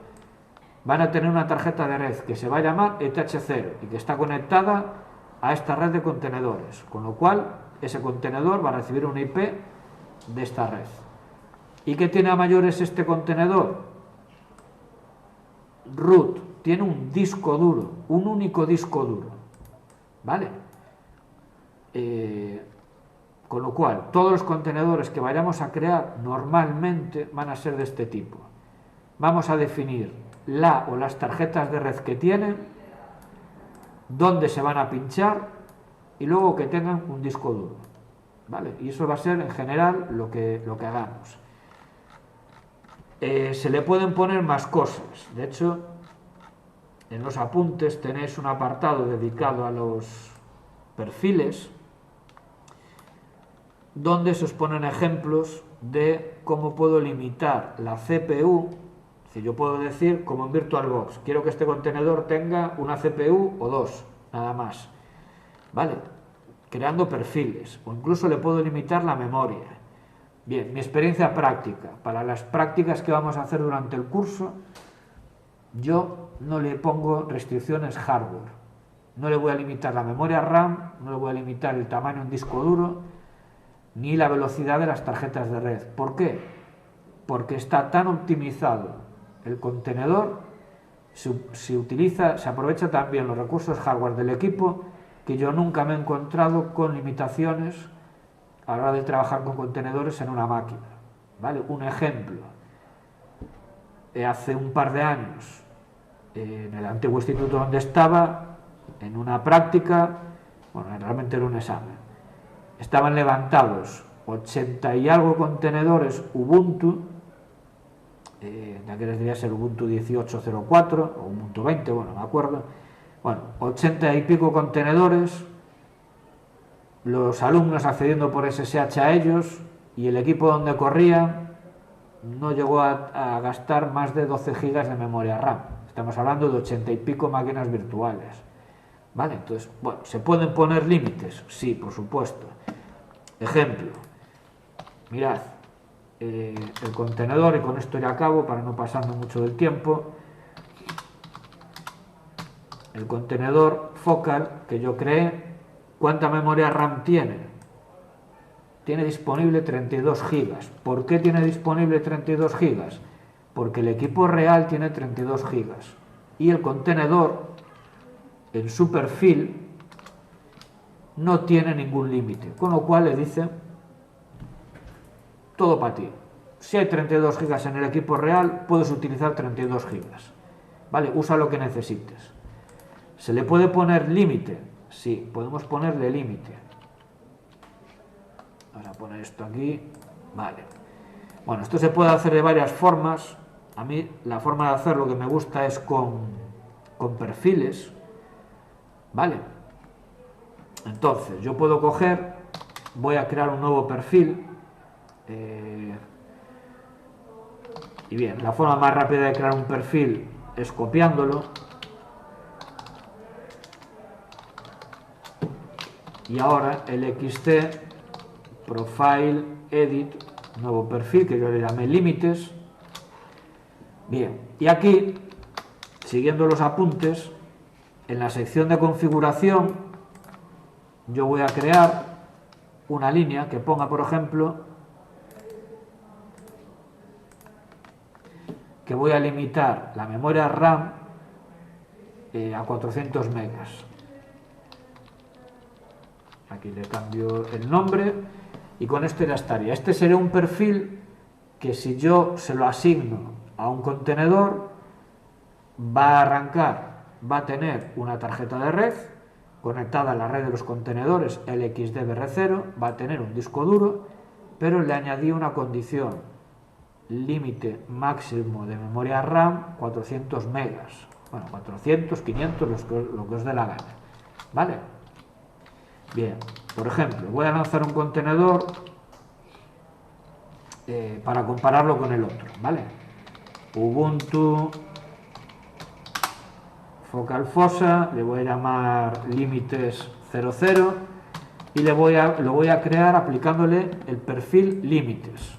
van a tener una tarjeta de red que se va a llamar ETH0 y que está conectada a esta red de contenedores, con lo cual ese contenedor va a recibir una IP de esta red. ¿Y qué tiene a mayores este contenedor? Root, tiene un disco duro, un único disco duro, ¿vale? Con lo cual, todos los contenedores que vayamos a crear normalmente van a ser de este tipo. Vamos a definir la o las tarjetas de red que tienen, dónde se van a pinchar, y luego que tengan un disco duro, ¿vale? Y eso va a ser en general lo que hagamos. Se le pueden poner más cosas. De hecho, en los apuntes tenéis un apartado dedicado a los perfiles, donde se os ponen ejemplos de cómo puedo limitar la CPU. Si yo puedo decir, como en VirtualBox, quiero que este contenedor tenga una CPU o dos, nada más, ¿vale? Creando perfiles, o incluso le puedo limitar la memoria. Bien, mi experiencia práctica. Para las prácticas que vamos a hacer durante el curso, yo no le pongo restricciones hardware. No le voy a limitar la memoria RAM, no le voy a limitar el tamaño de un disco duro, ni la velocidad de las tarjetas de red. ¿Por qué? Porque está tan optimizado el contenedor, se aprovecha también los recursos hardware del equipo, que yo nunca me he encontrado con limitaciones a la hora de trabajar con contenedores en una máquina, ¿vale? Un ejemplo, hace un par de años, en el antiguo instituto donde estaba, en una práctica, bueno, realmente era un examen, estaban levantados 80 y algo contenedores Ubuntu de aquellos días el Ubuntu 18.04 o Ubuntu 20, bueno, me acuerdo. Bueno, 80 y pico contenedores, los alumnos accediendo por SSH a ellos, y el equipo donde corría no llegó a gastar más de 12 gigas de memoria RAM. Estamos hablando de 80 y pico máquinas virtuales. ¿Vale? Entonces, bueno, ¿se pueden poner límites? Sí, por supuesto. Ejemplo, mirad, el contenedor, y con esto ya acabo para no pasarme mucho del tiempo. El contenedor Focal que yo creé, ¿cuánta memoria RAM tiene? Tiene disponible 32 gigas. ¿Por qué tiene disponible 32 gigas? Porque el equipo real tiene 32 gigas y el contenedor en su perfil no tiene ningún límite, con lo cual le dice todo para ti. Si hay 32 gigas en el equipo real, puedes utilizar 32 gigas. Vale, usa lo que necesites. ¿Se le puede poner límite? Sí, podemos ponerle límite. Vamos a poner esto aquí. Vale. Bueno, esto se puede hacer de varias formas. A mí la forma de hacerlo que me gusta es con perfiles. Vale. Entonces, yo puedo coger, voy a crear un nuevo perfil. Y bien, la forma más rápida de crear un perfil es copiándolo. Y ahora el XT, Profile, Edit, nuevo perfil que yo le llamé límites. Bien, y aquí, siguiendo los apuntes, en la sección de configuración, yo voy a crear una línea que ponga, por ejemplo, que voy a limitar la memoria RAM a 400 megas. Aquí le cambio el nombre y con esto ya estaría. Este sería un perfil que si yo se lo asigno a un contenedor, va a arrancar, va a tener una tarjeta de red conectada a la red de los contenedores LXDBR0, va a tener un disco duro, pero le añadí una condición: límite máximo de memoria RAM 400 megas. Bueno, 400, 500, lo que os dé la gana. ¿Vale? Bien, por ejemplo, voy a lanzar un contenedor para compararlo con el otro, ¿vale? Ubuntu Focal Fossa, le voy a llamar límites 00 y lo voy a crear aplicándole el perfil límites.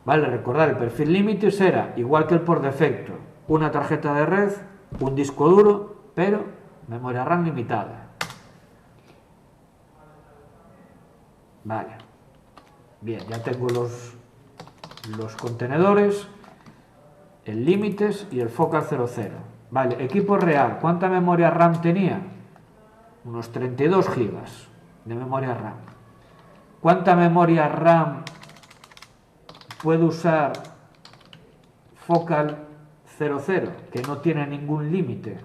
Vale, recordad, el perfil límites era igual que el por defecto: una tarjeta de red, un disco duro, pero memoria RAM limitada. Vale, bien, ya tengo los contenedores, el límites y el Focal 00. Vale, equipo real, ¿cuánta memoria RAM tenía? Unos 32 gigas de memoria RAM. ¿Cuánta memoria RAM puede usar Focal 00, que no tiene ningún límite?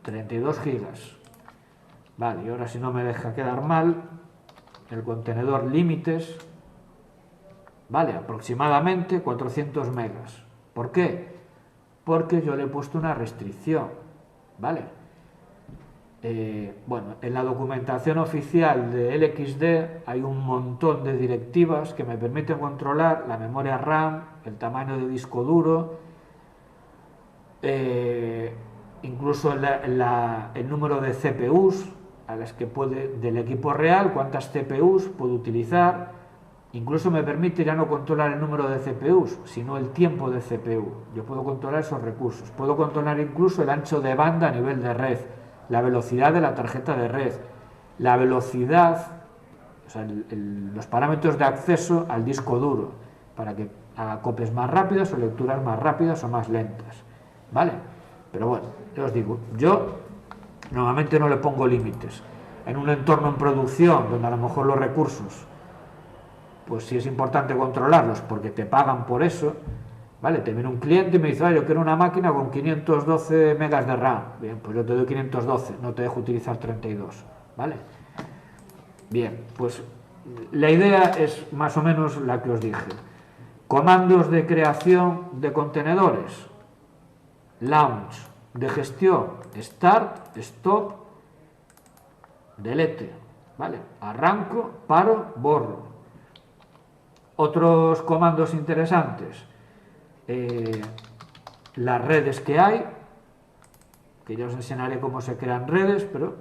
32 gigas. Vale, y ahora, si no me deja quedar mal, el contenedor límites, vale, aproximadamente 400 megas. ¿Por qué? Porque yo le he puesto una restricción, ¿vale? Bueno, en la documentación oficial de LXD hay un montón de directivas que me permiten controlar la memoria RAM, el tamaño de disco duro, incluso el número de CPUs a las que del equipo real, cuántas CPUs puedo utilizar. Incluso me permite ya no controlar el número de CPUs, sino el tiempo de CPU. Yo puedo controlar esos recursos. Puedo controlar incluso el ancho de banda a nivel de red, la velocidad de la tarjeta de red, la velocidad, o sea, los parámetros de acceso al disco duro, para que haga copias más rápidas o lecturas más rápidas o más lentas. ¿Vale? Pero bueno, ya os digo, yo normalmente no le pongo límites. En un entorno en producción, donde a lo mejor los recursos, pues sí es importante controlarlos porque te pagan por eso, ¿vale? Te viene un cliente y me dice: yo quiero una máquina con 512 megas de RAM. Bien, pues yo te doy 512, no te dejo utilizar 32, ¿vale? Bien, pues la idea es más o menos la que os dije. Comandos de creación de contenedores, launch, de gestión, start, stop, delete, ¿vale? Arranco, paro, borro. Otros comandos interesantes, las redes que hay, que ya os enseñaré cómo se crean redes, pero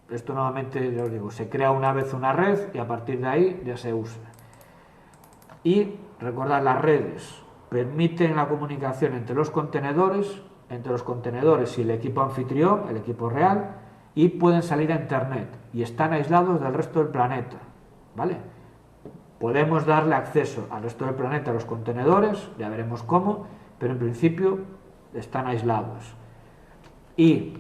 esto nuevamente, ya os digo, se crea una vez una red y a partir de ahí ya se usa. Y recordad, las redes permiten la comunicación entre los contenedores y el equipo anfitrión, el equipo real, y pueden salir a internet y están aislados del resto del planeta, ¿vale? Podemos darle acceso al resto del planeta a los contenedores, ya veremos cómo, pero en principio están aislados. Y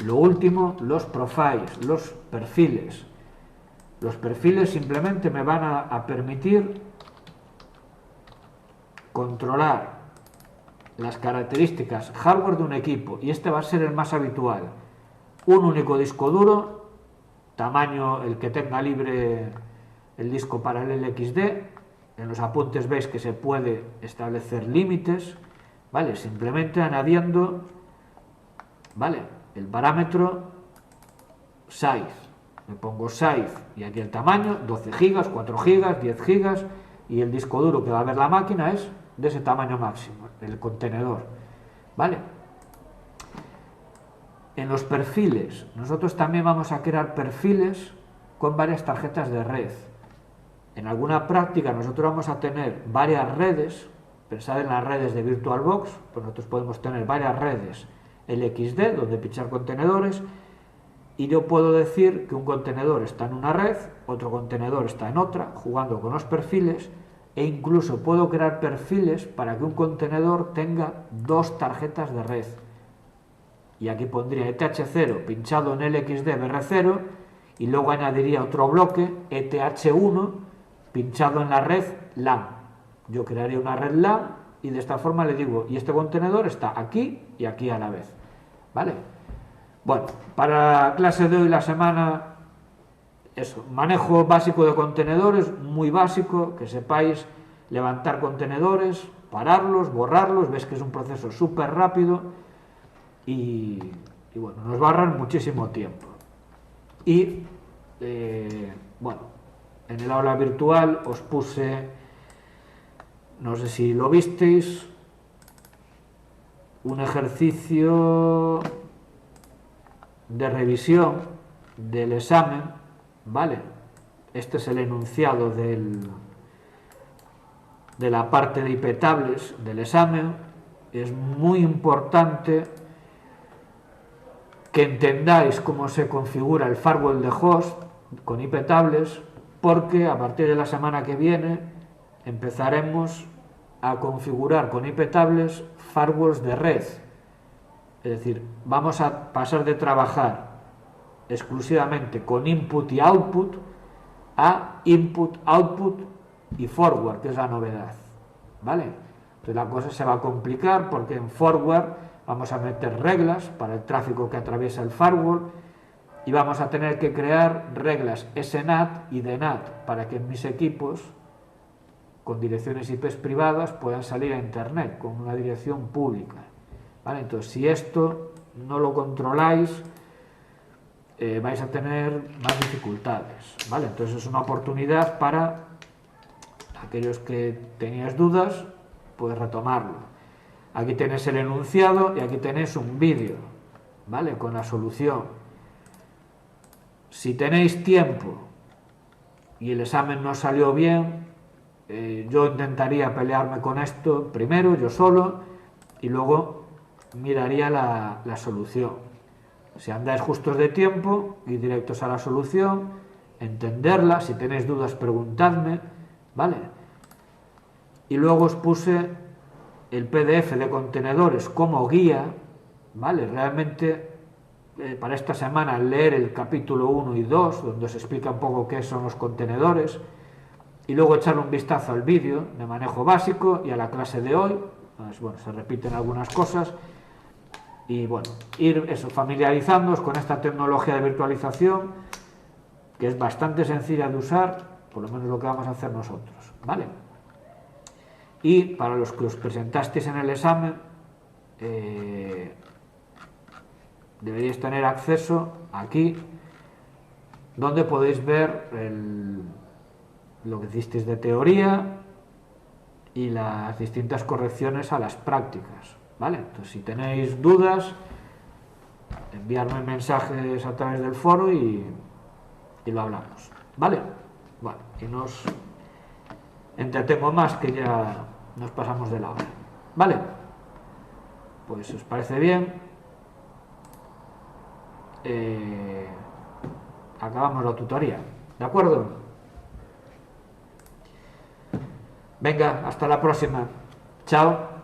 lo último, los profiles, los perfiles. Los perfiles simplemente me van a permitir controlar las características hardware de un equipo, y este va a ser el más habitual. Un único disco duro, tamaño el que tenga libre el disco para el LXD. En los apuntes veis que se puede establecer límites, ¿vale? Simplemente añadiendo, ¿vale?, el parámetro size. Me pongo size y aquí el tamaño, 12 GB, 4 GB, 10 GB, y el disco duro que va a ver la máquina es de ese tamaño máximo, el contenedor, ¿vale? En los perfiles, nosotros también vamos a crear perfiles con varias tarjetas de red. En alguna práctica nosotros vamos a tener varias redes. Pensad en las redes de VirtualBox, pues nosotros podemos tener varias redes LXD donde pinchar contenedores, y yo puedo decir que un contenedor está en una red, otro contenedor está en otra, jugando con los perfiles, e incluso puedo crear perfiles para que un contenedor tenga dos tarjetas de red. Y aquí pondría ETH0 pinchado en LXD BR0 y luego añadiría otro bloque ETH1 pinchado en la red LAN. Yo crearía una red LAN y de esta forma le digo, y este contenedor está aquí y aquí a la vez, ¿vale? Bueno, para la clase de hoy, la semana, eso, manejo básico de contenedores, muy básico, que sepáis levantar contenedores, pararlos, borrarlos. Ves que es un proceso súper rápido y bueno, nos va a ahorrar muchísimo tiempo. Y bueno, en el aula virtual os puse, no sé si lo visteis, un ejercicio de revisión del examen, ¿vale? Este es el enunciado de la parte de IP tables del examen. Es muy importante que entendáis cómo se configura el firewall de host con IP tables, porque a partir de la semana que viene empezaremos a configurar con IP tables firewalls de red. Es decir, vamos a pasar de trabajar exclusivamente con input y output a input, output y forward, que es la novedad, ¿vale? Entonces la cosa se va a complicar porque en forward vamos a meter reglas para el tráfico que atraviesa el firewall y vamos a tener que crear reglas SNAT y DNAT para que en mis equipos con direcciones IP privadas puedan salir a internet con una dirección pública, ¿vale? Entonces, si esto no lo controláis, vais a tener más dificultades, ¿vale? Entonces es una oportunidad para aquellos que teníais dudas, pues retomarlo. Aquí tenéis el enunciado y aquí tenéis un vídeo, ¿vale?, con la solución. Si tenéis tiempo y el examen no salió bien, yo intentaría pelearme con esto primero, yo solo, y luego miraría la solución. Si andáis justos de tiempo y directos a la solución, entenderla. Si tenéis dudas, preguntadme, ¿vale? Y luego os puse el PDF de contenedores como guía, ¿vale? Realmente para esta semana leer el capítulo 1 y 2, donde os explica un poco qué son los contenedores, y luego echarle un vistazo al vídeo de manejo básico y a la clase de hoy. Pues, bueno, se repiten algunas cosas y bueno, ir eso, familiarizándoos con esta tecnología de virtualización, que es bastante sencilla de usar, por lo menos lo que vamos a hacer nosotros, ¿vale? y para los que os presentasteis en el examen, deberíais tener acceso aquí, donde podéis ver lo que hicisteis de teoría y las distintas correcciones a las prácticas, ¿vale? Entonces, si tenéis dudas, enviarme mensajes a través del foro y lo hablamos, ¿vale? Bueno, y no os entretengo más, que ya nos pasamos de la hora, ¿vale? Pues si os parece bien, acabamos la tutoría, ¿de acuerdo? Venga, hasta la próxima. Chao.